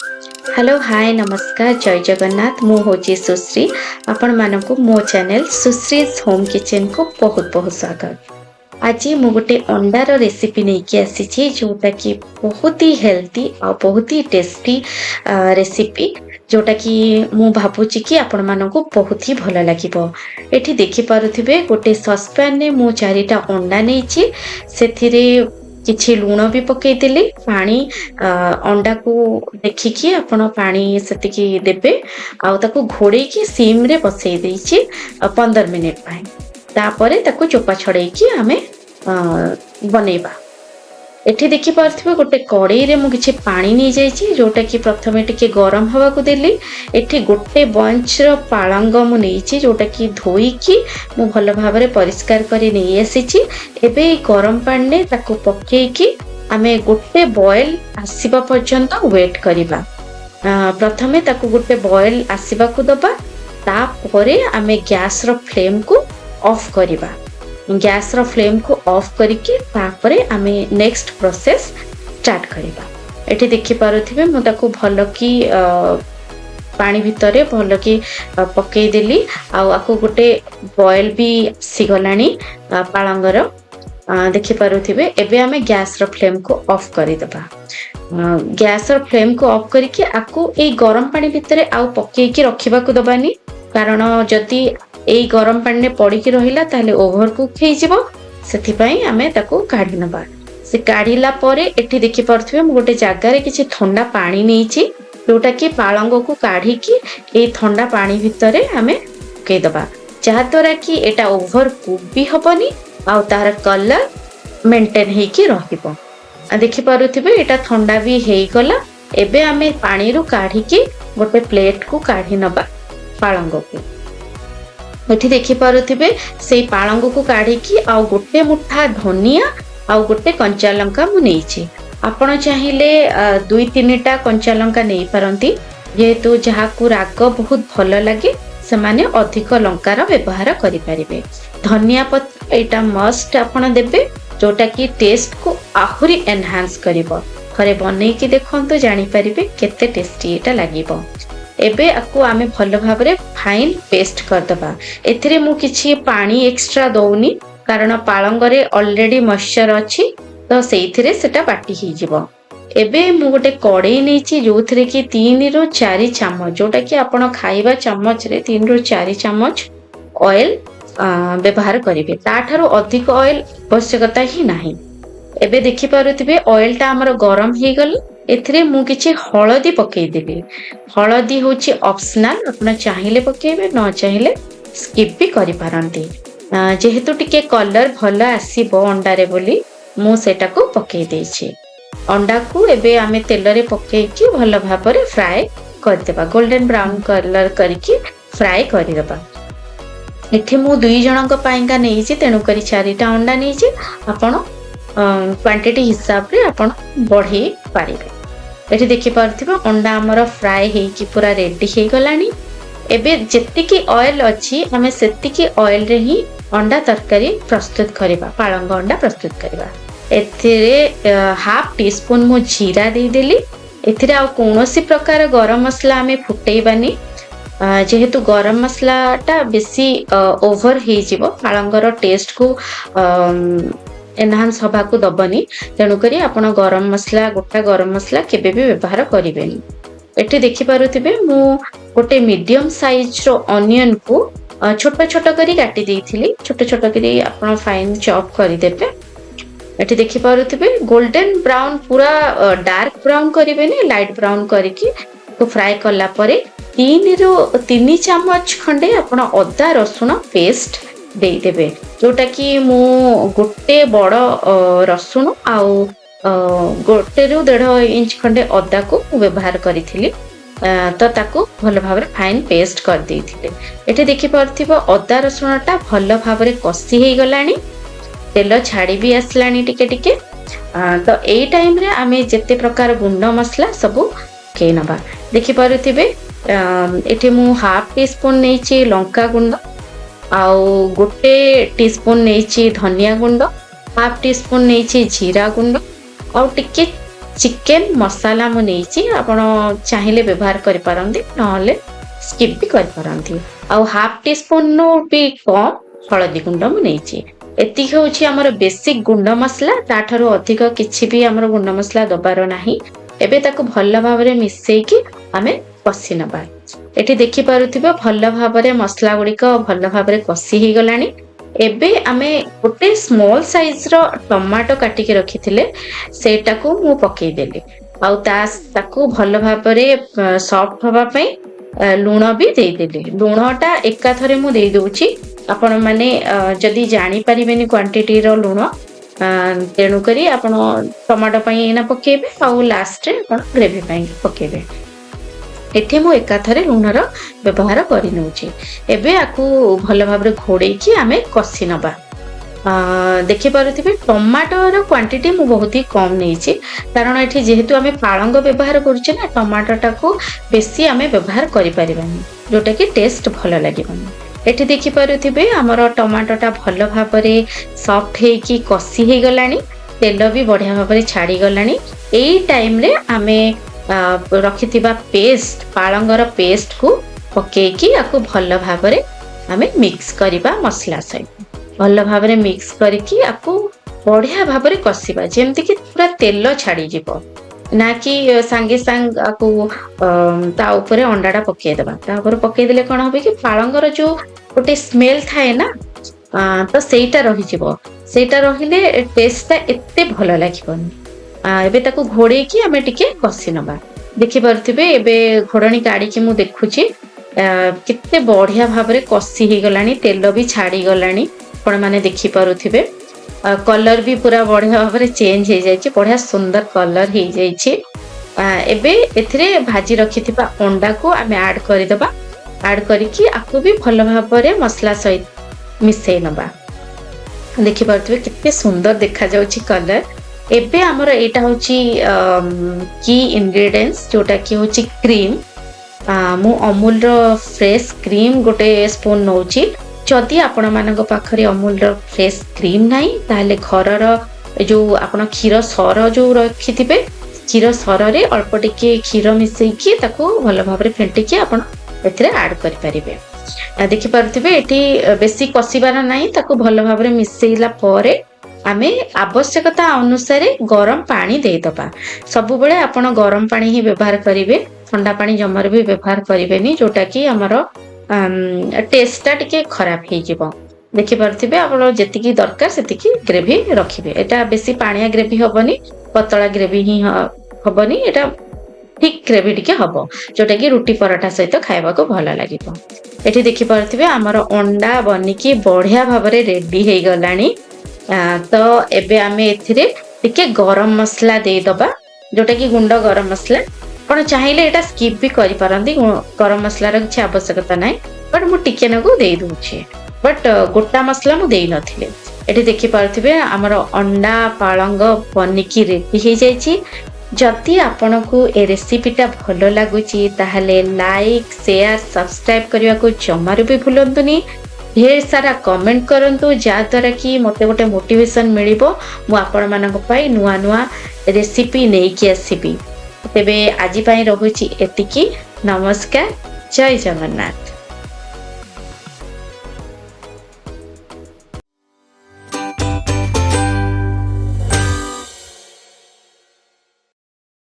Hello hi नमस्कार जय जगन्नाथ मु होची सुश्री आपण मानक मो चैनल सुश्रीज होम किचन को बहुत बहुत स्वागत। आज मु गोटे अंडार रेसिपी नहीं कि आसी जोटा कि बहुत ही हेल्थी और बहुत ही टेस्टी रेसिपी जोटा कि मु भावुची कि आपण मानक बहुत ही भल लागिबो। एठी देखि पारुथिबे गोटे सस्पैन ने मु चारिटा अंडा नेछि सेथिरे किछि लूण भी पकेइदेली पानी अंडा को देखिकी आपण पानी सेतिकी देबे आउ ताको घोड़ेकी सिम रे बसई देछि 15 मिनिट पाई तापरे ताको चोपा छड़ेकी आमे बनेबा। एठी देखि पारथिबे गोटे कड़ाई रे मु किछि पानी नै जाइछि जोटा कि प्रथमे टिके गरम हवा को देली। एठी गोटे बंच रो पालंग मु नैछि जोटा कि धोईकी मु भल भाबरे परिष्कार करी नै आसीछि। एबे गरम पानी ने ताको पकेइकी आमे गोटे बॉयल आसीबा पर्यंत वेट करिबा। प्रथमे ताको गोटे बॉयल आसीबा को दबा तापरे आमे गैस रो फ्लेम को ऑफ करिबा। गैस रो फ्लेम को ऑफ करिके तापरे आमे नेक्स्ट प्रोसेस स्टार्ट करिबा। एठी देखि पारुथिबे मु ताको भल की पानी भितरे भल की पकेइ देली आ आको गोटे बॉयल भी सिगलानी पालंगर देखि पारुथिबे। एबे आमे गैस रो फ्लेम को ऑफ करि दबा। गैस रो फ्लेम को ऑफ करिके आको ए गरम पानी भितरे आ पकेइ की रखिबा को दबानी कारण जदी एई गरम पानी ने पड़ी की रहिला ताले ओवर कुक हे जिवो सेथि पई आमे ताको काढी नबा। से काढिला परे एठी देखि परथिबे मु गोटे जागा रे किछि ठंडा पानी नेछि जोटा कि पालंग को काढी की ए ठंडा पानी भितरे आमे पकेइ दबा जहा तोरा कि एटा ओवर कुक भी हबनी आ तार कलर मेंटेन हे की रहिबो। आ देखि पारुथिबे एटा ठंडा भी हेई गला। एबे आमे पानी रु काढी की गोटे प्लेट को काढी नबा पालंग को। एठी देखि पारुथिबे सेई पालंग को काढी की आ गोटे मुठा धनिया आ गोटे कंचा लंका मु नेछि। आपण चाहिले 2-3टा कंचा लंका नै परंती जेहेतु जहा को राग बहुत भल लागे से माने अधिक लंकार व्यवहार करि परिबे। धनिया पत्र एटा मस्ट आपण देबे जोटा कि टेस्ट को आहुरी एनहांस करिवो। थरे बनै की देखंतु जानि परिबे केते टेस्टी एटा लागिवो। एबे आकु आमे भल भाबरे फाइन पेस्ट कर दबा। एथिरे मु किछि पानी एक्स्ट्रा दउनी कारण पालंग रे ऑलरेडी मॉइस्चर अछि तो सेइथिरे सेटा बाटी ही जिवो। एबे मु गोटे कड़ाई नेछि जोथिरे कि 3 रो 4 चम्मच जोटा कि आपण खाइबा चम्मच रे 3 रो 4 चम्मच ऑयल व्यवहार करिवे। ताठारो अधिक ऑयल आवश्यकता ही नाही। एबे देखि पारुथिबे ऑयल टा हमर गरम हे गल। एथिरे मु किछि हळदी पकेइ देबे। हळदी होछि ऑप्शनल आपण चाहिले पकेइबे न चाहिले स्किप भी करि पारंती। जेहेतु टिके कलर भल आसीबो अंडा रे बोली मु सेटा को पकेइ देछि। अंडा को एबे आमे तेल रे पकेइ कि भल भाबरे फ्राई कर देबा। गोल्डन ब्राउन कलर करके फ्राई करि देबा। एठी मु 2 जनक पाइंका नेछि तेनु करी 4टा अंडा नेछि। आपण क्वांटिटी हिसाब रे आपण बढ़ी पारिबे। एठी देखि पारथिबो अंडा हमर फ्राई हे कि पूरा रेडी हे गलानी। एबे जेतिकी ऑयल अछि हमें सेतिकी ऑयल रे ही अंडा तरकारी प्रस्तुत करिबा। पालंग अंडा प्रस्तुत करिबा। एथिरे हाफ टी स्पून मु जीरा दे देली। एथिरे आ कोनोसी प्रकार गरम मसला हमें फुटेइबानी जेहेतु गरम मसला टा बेसी ओवर हे जिवो पालंगर टेस्ट को एनहांस हबा को दबनी। तेणु करी आपण गरम मसला गोटा गरम मसला केबे भी व्यवहार करिवेनी। एठी देखि पारुथिबे मु गोटे मीडियम साइज रो ऑनियन को छोट छोट करी काटी देइथिली। छोट छोट करी आपण फाइन चॉप करि देबे। एठी देखि पारुथिबे गोल्डन ब्राउन पूरा डार्क ब्राउन करिवेनी लाइट ब्राउन करिकि को फ्राई करला परे 3 चम्मच खंडे आपण अदा रसुण पेस्ट दे देबे जोटा कि मु गोटे बड़ रसुण आउ गोटे रु 1.5 इंच खंडे अदा को व्यवहार करिथिली तो ताको भल भाबरे फाइन पेस्ट कर देइथिले। एठी देखि परथिबो अदा रसुणटा भल भाबरे कसी हे गलानी। तेल छाड़ी भी आसलानी टिके टिके। तो एई टाइम रे आमे जेते प्रकार गुंड मसला सब के नबा। देखि पारुथिबे एठी मु हाफ टी स्पून नेछि लंका गुंड आउ गोटे टीस्पून नेछि धनिया गुंड हाफ टी स्पून नेछि जीरा गुंड आउ टिके चिकेन मसाला मु नहीं आपण चाहिए व्यवहार करें ना स्किप भी करें आउ हाफ टी स्पून भी कम हलदी गुंड मु नहीं एति हूँ आमर बेसिक गुंड मसला ताठू अधिक किसी भी आमर गुंड मसला दबार नाही एबे ताको भल भाव मिसेकी आमे कषि नबा एठी देखि पारुथिबो भल भाव मसला गुड़िक भल भाव कषि हो गलानी एबे आमे गोटे स्मॉल साइज रो टमाटो काटिकी रखिथिले सेटा को मु पकेई देली आउ ताकू भल भाव सॉफ्ट हवा पई लूण भी देदेली लूणटा एकाथरे मु दे दउची आपण माने जदि जानी परिबेनी क्वांटिटी रो लूण तेणु करी आपण टमाटो पई एना पकेबे आउ लास्ट रे आपण ग्रेवी पई पकेबे एठे मु एकाथरे लूणर व्यवहार करि नउची एबे आकू भल भाबरे घोड़े की आमे कषि नबा देखि पारुथिबे टमाटोर क्वांटिटी मु बहुत ही कम नैछि कारण एठी जेहेतु आमे पालंग व्यवहार करूचे ना टमाटोटा को बेसी आमे व्यवहार करि परिबानी जोटा कि टेस्ट भल लागिबानी एठी देखि पारुथिबे हमर टमाटोटा भल भाबरे सॉफ्ट हे की कषि हे गलानी तेल भी बढ़िया भाबरे छाड़ी गलानी एई टाइम रे आमे रखिथिबा पेस्ट पालंगर पेस्ट को पकेकी आकु भल भाबरे आमे मिक्स करिबा मसला सहित भल भाव मिक्स करके आपको बढ़िया भाव कषा जमती कि पूरा तेल छाड़ी जीव ना कि सांगे सांग आपको ता ऊपर अंडाटा पकईदेवा पकईदे कौन हम कि पालंगर जो गोटे स्मेल थाए ना तो सेटा रहीटा रहिले टेस्टा एते भल लगे एबे ताको घोड़े की आमे टिके कषि नबा देखि पारुथिबे एबे घोड़नी काढ़ी मु देखुची केते बढ़िया भाव कषि हो गलानी तेल भी छाड़ी गलानी आपण माने देखि पारुथिबे कलर भी पूरा बढ़िया भाव चेंज हो जाइए बढ़िया सुंदर कलर हो जाइए एबे एथिरे भाजी रखिथिबा अंडा को आमे ऐड करदेबा ऐड करिकी आकु भी भल भाव मसला सहित मिसई नबा देखि पारुथिबे केते सुंदर देखा जाउची कलर एबे हमर एटा होची की इंग्रेडिएंट्स जोटा की होची क्रीम मु अमूल रो फ्रेश क्रीम गोटे स्पून नौची जदि आपण मानक पाखरे अमूल रो फ्रेश क्रीम नाही ताले घरर जो आपण क्षीर सर जो रखिथिबे क्षीर सर रे अल्प टिके क्षीर मिसेकी ताको भल भाव फेंटिकी आपण एथिरे ऐड करि परिबे देखि पारुथिबे एठी बेसी कसिबार नाही ताको भल भाव मिसेइला परे आमे आवश्यकता अनुसार गरम पानी देदबा सबु बेले आपण गरम पानी ही व्यवहार करिवे ठंडा पानी जमर भी व्यवहार करिवेनी जोटा कि हमर टेस्टा टिके खराब हो जिवो देखि पारुथिबे आपण जेतिकी दरकार सेतिकी ग्रेवी रखिबे एटा बेसी पानिया ग्रेवी हबनी पतला ग्रेवी ही हबनी एटा ठीक ग्रेवी टिके हबो जोटा कि रुटी पराठा सहित खाइबा को भल लागिबो एठी देखि पारुथिबे हमर अंडा बनिकी बढ़िया भाबरे रेडी हे गलानी तो एबे आमे एथिरे टिके गरम मसला दे दबा जोटा कि गुंड गरम मसला आपण चाहिए एटा स्किप भी करि पारंती गरम मसला र किछ आवश्यकता नाही बट मु टिके नगु दे दूची बट गोटा मसला मु देई नथिले एठी देखि पारथिबे हमर अंडा पालंग बनिकी रेडी हे जायछि जति आपण को ए रेसिपीटा भलो लागुची ताहले लाइक शेयर सब्सक्राइब करिया को जमारु भी भूलंतुनी ढेर सारा कमेंट करंतु जा द्वारा कि मते गोटे मोटिवेशन मिलिबो मु आपण मानक पई नुआ नुआ रेसिपी नै कि आसीबी तेबे आजि पई रहुची एतिकी नमस्कार जय जगन्नाथ।